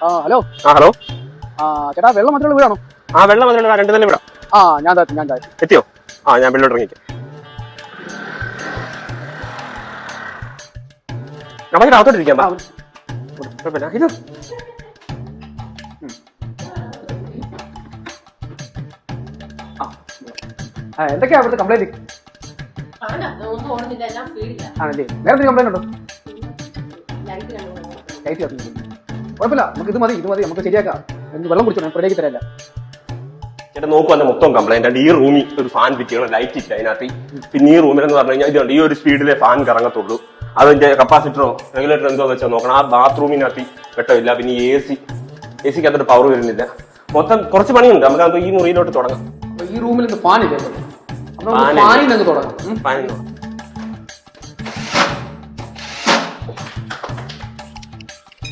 Hello hello ചേട്ടാ വെള്ളം മാത്രമുള്ള വീടാണോ? വെള്ളം വന്നിട്ടുണ്ട്. രണ്ട് തന്നെ വിടാം. ഞാൻ എത്തിയോ? ഞാൻ വെള്ളോട്ട് ഇറങ്ങിക്കാം. നമുക്ക് അകത്തോട്ടിരിക്കാം. ഇത് എന്തൊക്കെയാ അവിടുത്തെ കംപ്ലൈന്റ്? ആണല്ലേ, വേറെ എന്തെങ്കിലും കംപ്ലൈന്റ് ഉണ്ടോ? ലൈറ്റ് കുഴപ്പമില്ല, നമുക്ക് ഇത് മതി നമുക്ക് ശരിയാക്കാം. വെള്ളം കുടിച്ചോ, ഞാൻ പുറത്തേക്ക് തരാല്ല. ചേട്ടാ നോക്കൂ, അതിന്റെ മൊത്തം കംപ്ലൈന്റ് ആണ്. ഈ റൂമിൽ ഒരു ഫാൻ ഫിറ്റ് ലൈറ്റ് ഇല്ല അതിനകത്ത്. പിന്നെ ഈ റൂമിലെന്ന് പറഞ്ഞു കഴിഞ്ഞാൽ ഇതുണ്ട്, ഈ ഒരു സ്പീഡിലെ ഫാൻ കറങ്ങത്തുള്ളൂ. അതിന്റെ കപ്പാസിറ്ററോ റെഗുലേറ്റർ എന്തോ വെച്ചാൽ നോക്കണം. ആ ബാത്റൂമിനകത്ത് വെട്ടമില്ല. പിന്നെ എസിക്ക് അതൊരു പവർ വരുന്നില്ല. മൊത്തം കുറച്ച് പണിയുണ്ട്. നമുക്ക് ഈ മുറിയിലോട്ട് തുടങ്ങാം. ഈ റൂമിൽ ഫാൻ ഇല്ല, ഫാനിൽ തുടങ്ങാം.